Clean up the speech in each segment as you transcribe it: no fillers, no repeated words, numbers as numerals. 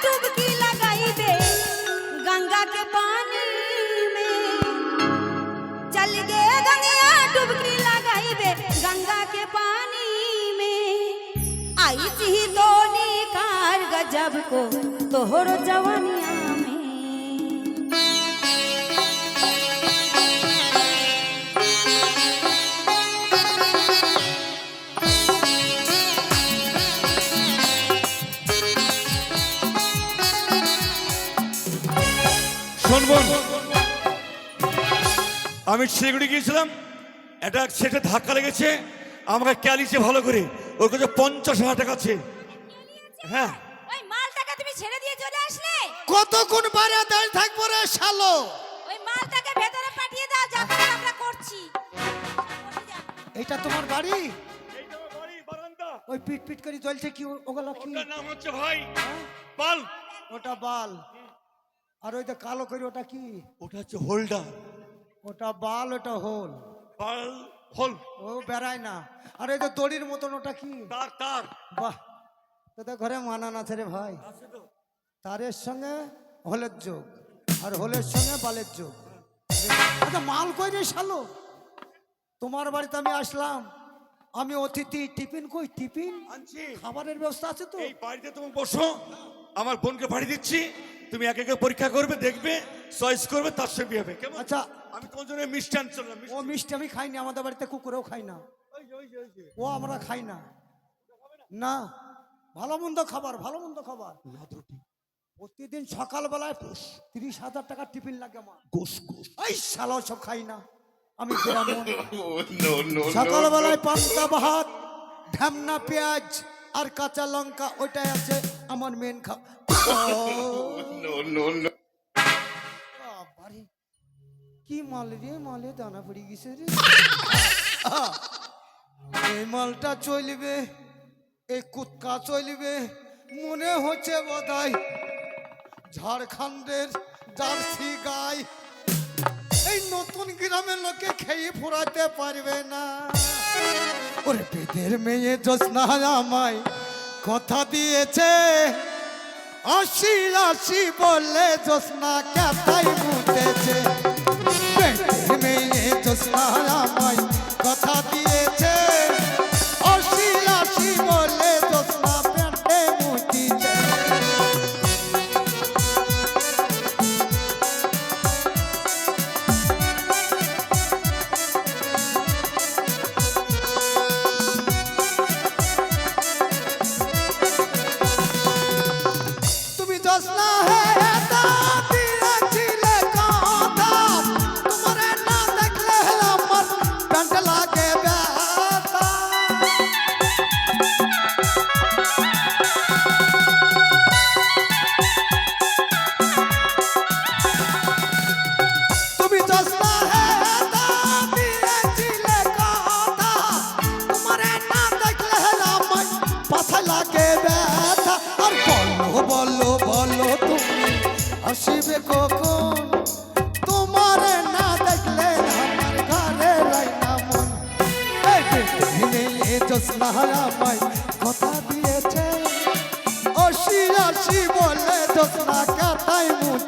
डुबकी लगाइबे गंगा के पानी में। चल गे गंगा डुबकी लगाइबे गंगा के पानी में। आई थी दोनी कार गजब को तोहरो जवानिया में। আমি শিলিগুড়ি গিয়েছিলাম, একটা সেটা ধাক্কা লেগেছে, আমাকে ক্যালিছে ভালো করে, ওর কাছে 50,000 টাকা আছে। হ্যাঁ ওই মালটাকে তুমি ছেড়ে দিয়ে চলে আসলে? কতক্ষণ বাইরে দাঁড়িয়ে থাকবো রে শালো? ওই মালটাকে ভেতরে পাঠিয়ে দাও, যা করে আমরা করছি। এইটা তোমার বাড়ি? এইটা আমার বাড়ি, বারান্দা। ওই পিট পিট করে জ্বলছে কি ওগুলো কি? ওটার নাম হচ্ছে ভাই বাল। ওটা বাল। আর ওই যে কালো করে ওটা কি? ওটা হচ্ছে হোল্ডার। ওটা বাল, ওটা হোল। বাল হোল। ও বেড়ায় না। আর ওই যে দড়ির মতন ওটা কি? তার তার। বাহ, তোদের ঘরে মানান আছে রে ভাই। তারের সঙ্গে হোলের যোগ, আর হোলের সঙ্গে বালের যোগ। আচ্ছা মাল কই রে শালো? তোমার বাড়িতে আমি আসলাম, আমি অতিথি। টিফিন কই? টিফিন আনছি। খাবারের ব্যবস্থা আছে তো? এই বাড়িতে তুমি বসো, আমার বোনকে বাড়ি দিচ্ছি, তুমি একে একে পরীক্ষা করবে, দেখবে, চয়েস করবে, তার সঙ্গে বিয়ে হবে। কেমন? আচ্ছা আমি তোমার জন্য মিষ্টি আনছিলাম। ও মিষ্টি আমি খাইনি, আমাদের বাড়িতে কুকুরেও খাই না। ও আমরা খাই না। না, ভালো মন্দ খাবার, ভালো মন্দ খাবার। প্রতিদিন সকালবেলায় 30,000 টাকার টিফিন লাগে আমার। গোস গোস। এই শালা সব খাই না আমি। সকালবেলায় পান্তা ভাত, ঢামনা পেঁয়াজ আর কাঁচা লঙ্কা, ওইটাই আছে আমার মেন কি মাল রে? মালে দানা পড়ে গেছে রে। এই মালটা চলবে, এই কুৎকা চলবে, মনে হচ্ছে বোধহয় ঝাড়খণ্ডের জার্সি গাই। এই নতুন গ্রামের লোকে খেয়ে ফুরাতে পারবে না। ওরে পেটের মেয়ে জোসনা আমায় কথা দিয়েছে, 80 বললে জোসনা কেতাই মুতেছে। পেটের মেয়ে জোসনা আমায় কথা দিয়েছে, 80 বললে জোসনা পেটে মুতেছে। আসিবে কখন তোমার না দেখলে আমার ঘরে রাইনা মন। এই জোসনা আমায় কথা দিয়েছে, 80 বলে জোসনা কাতাই মুত।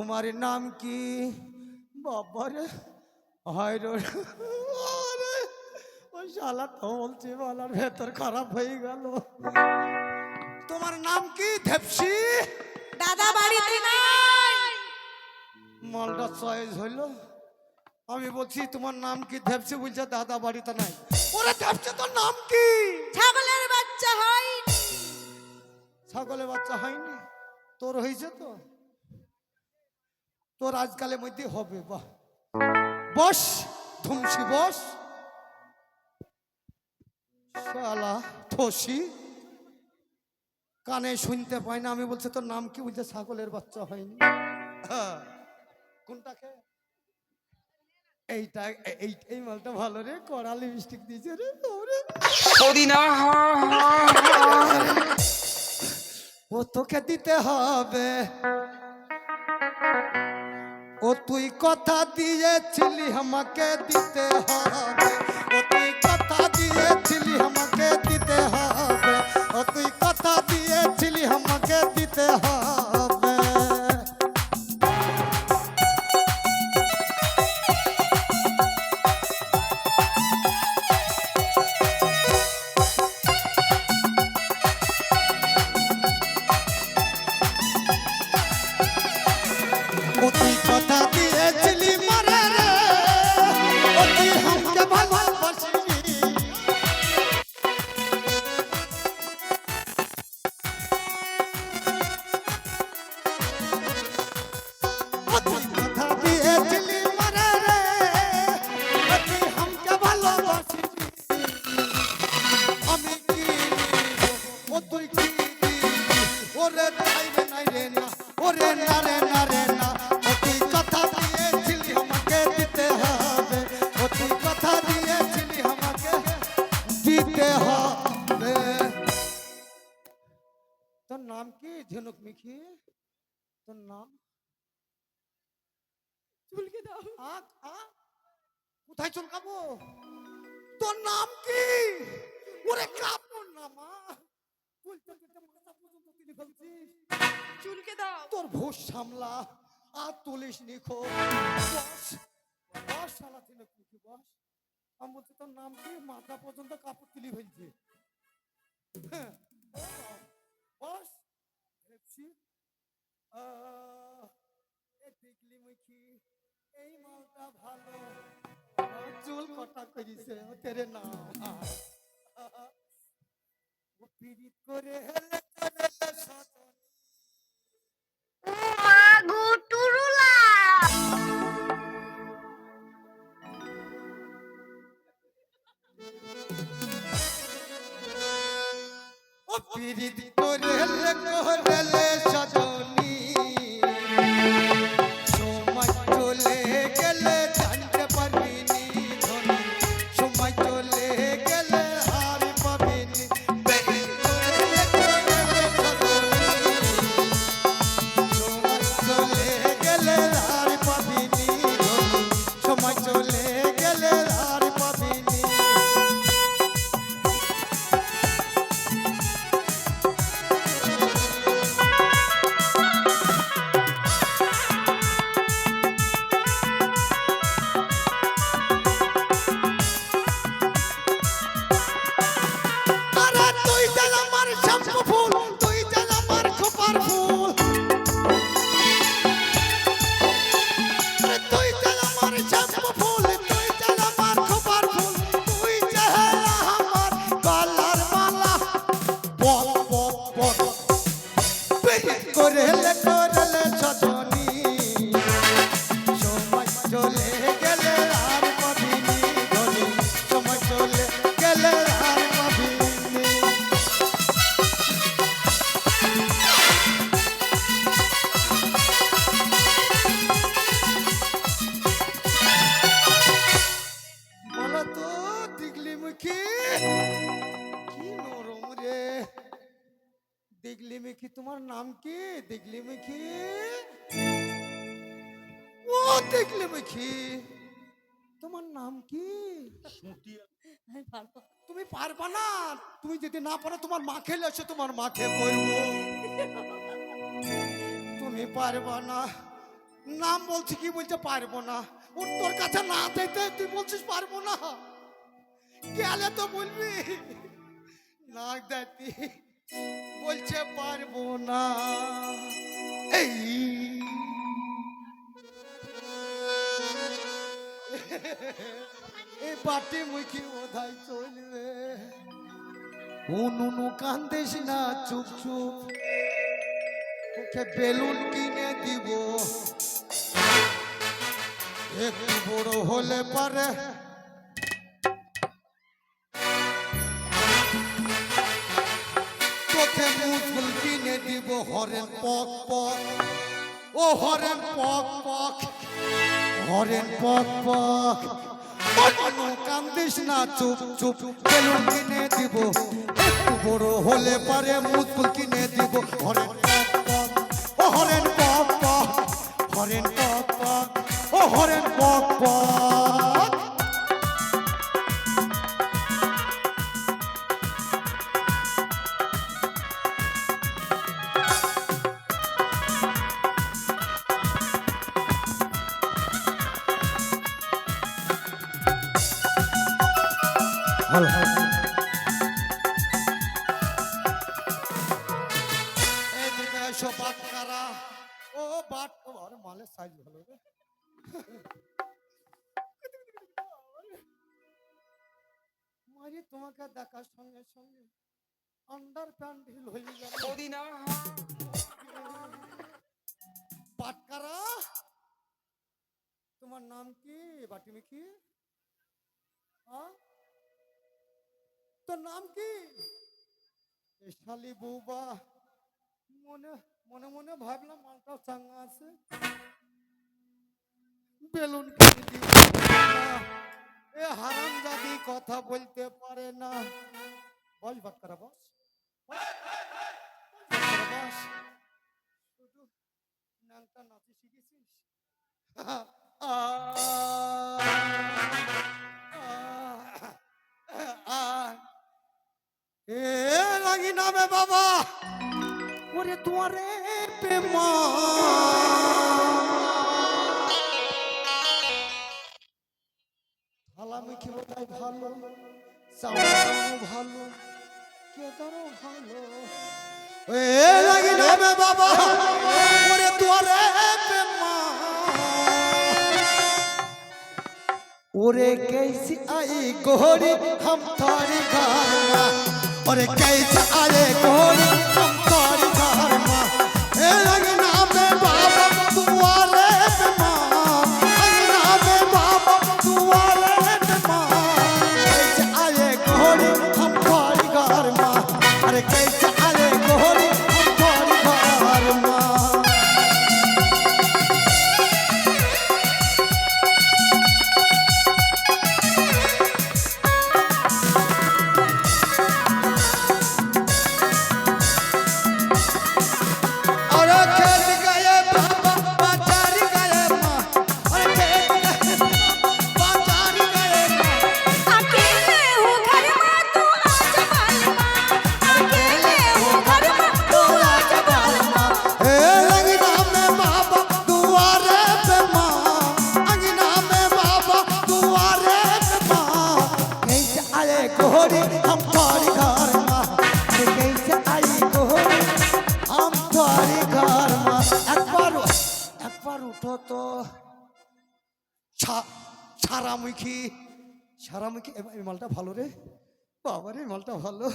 তোমার নাম কি? বাবারে হয় রে, আরে, ওই শালা তো বলছি বলার ভেতর খারাপ হয়ে গেল। তোমার নাম কি? ধেপসি। দাদা বাড়িতে নাই। মালটা চয়েস হইল। আমি বলছি তোমার নাম কি? ধেপসি বলছে দাদা বাড়িতে নাই। ওরে ধেপসি তোর নাম কি? ছাগলের বাচ্চা হয়। ছাগলের বাচ্চা হয়নি, তোর হয়েছে তো? তোর আজকালের মধ্যে হবে। বাহ, বস ধুমসি বস। শালা ঠসি, কানে শুনতে পাই না। আমি বলছি তোর নাম কি? বলছে ছাগলের বাচ্চা হয়নি। হ্যাঁ, কোনটাকে? এইটা, এই মালটা ভালো রে, কড়া লিপস্টিক দিয়েছে রে। ওরে, ও তোকে দিতে হবে। ও তুই কথা দিয়েছিলি আমাকে দিতে হবে। ও তুই কথা দিয়েছিলি আমাকে দিতে হবে। ও তুই কথা দিয়েছিলি আমাকে দিতে হবে। ও তুই কথা দিয়েছিলি মারে রে। ও তুই আমাকে ভালোবাসিনি। ও তুই কথা দিয়েছিলি মারে রে। ও তুই আমাকে ভালোবাসিনি। আমি কি দিব? ও তুই কি দিবি? ওরে নাই রে নাই রে না, ওরে না রে না রে না। ও তুই কথা দিয়েছিলি আমাকে দিতে হবে। ও তুই কথা দিয়েছিলি আমাকে দিতে হবে। তোর নাম কি? ঝিনুক মিখি। তোর নাম? চুলকে দাও। আক আ কোথায় চুলকাবো? তোর নাম কি? ওরে কাপড় না মা, বলতে বলতে মাথা পর্যন্ত তুলে ফেলছিস। চুলকে দাও। তোর ভোজ সামলা, আর তুলিস নিখো। বস বস শালা ঝিনুক মিখি বস। আমি বলছি তোর নাম কি? মাথা পর্যন্ত কাপড় তুলি ফেলছে। হ্যাঁ, বস দেখছি। এ দেখলি মুখি, এই মালটা ভালো। চুল কটা করিছে তেরে নাম। ও পিরিত করে হেলে করে সাজন। মাগো টুরুলা। ও পিরিত করে হেলে করে সাজনি। সময় চলে গেলে জানতে পারবিনি ধনী। সময় চলে গেলে হার পাবিনি। পিরিত করে হেলে করে সাজনি। সময় চলে গেলে হার পাবিনি ধনী। সময় চলে গেলে হার পাবিনি। আরে তুই যেন আমার শ্যাম্পু ফুল, তুই যেন আমার খোপার ফুল। আরে তুই যেন আমার শ্যাম্পু ফুল, তুই যেন আমার খোপার ফুল। তুই যেন আমার গলার মালা। বল বল বল পিরিত করে হেলে করলে সজনী। সময় চলে গেলে আর পাবিনি ধনী। সময় চলে গেলে আর পাবিনি। বলো তো দিগলি মুখী, কি নরম রে। দিগলি মুখী, তোমার নাম কি? দিগলি মুখী, ও দিগলি মুখী, তোমার নাম কি? তুমি পারবা না। তুমি যদি না পারো তোমার মা খেলে এসে তোমার মাকে বলবো। তুমি পারবা না। নাম বলছি কি বলছে পারবো না। ওর তোর কাছে না চাইতে তুই বলছিস পারবো না। গেলে তো বলবি না দেখি বলছে পারবো না। এই এই বাটি মুখি ওধাই চলবে। উনুনু কান্দিস না, চুপ চুপ। ওকে বেলুন কিনে দিব, একটু বড় হলে পারে তোকে মুকুল কিনে দিব। হরেন পক পক, ও হরেন পক পক, হরেন পক পক। উনুনু কান্দিস না, চুপ চুপ। বেলুন কিনে দিব, একটু বড় হলে পারে মুকুল কিনে দিব। হরেন পক পক, ও হরেন পক পক, হরেন পক পক, ও হরেন পক পক। ভালো এদিকে এসো বাটকারা। ও বাট, আরে মালের সাইজ ভালো রে। মারি তোমাকে দেখার সঙ্গে সঙ্গে আন্ডার প্যান্ট ঢিল হয়ে গেল। বাটকারা, তোমার নাম কি? বাটিমি কি? হ্যাঁ, তোর নাম কি? শালি বৌবা। মনে মনে মনে ভাবলাম মালটা চাঙ্গা আছে। বেলুন কিনে দিব না। এ হারামজাদি কথা বলতে পারে না। বস বাটকারা বস, বাটকারা বস। শুধু ন্যাংটা নাচি শিখেছিস? এ লাগি নামে বাবা, ওরে দুয়ারে প্রেমা। হালামুখি বোধহয় ভালো, চাওয়ানো ভালো, কেদারও ভালো। এ লাগি নামে বাবা, ওরে দুয়ারে প্রেমা। ओरे कैसी आई गोरी हम थारी घर में, ओरे कैसे आए गोरी हम थारी घर में। ए लगना में बाबा दुआरे पे माँ, लगना में बाबा दुआरे पे माँ। कैसे आए गोरी हम थारी घर में, अरे कैसे आए गोरी हम थारी घर में। अकेले हो घर में तू आज बालमा, अकेले हो घर में तू आज बालमा। अंगना में बाबा दुआरे पे माँ, अंगना में बाबा दुआरे पे माँ। कैसे आए गोरी हम थारी घर माँ, कैसे आई गोरी हम थारी घर माँ। एक बार उठो तो ছাড়ামুখী, ছাড়ামুখী। এই মালটা ভালো রে বাবা রে, মালটা ভালো।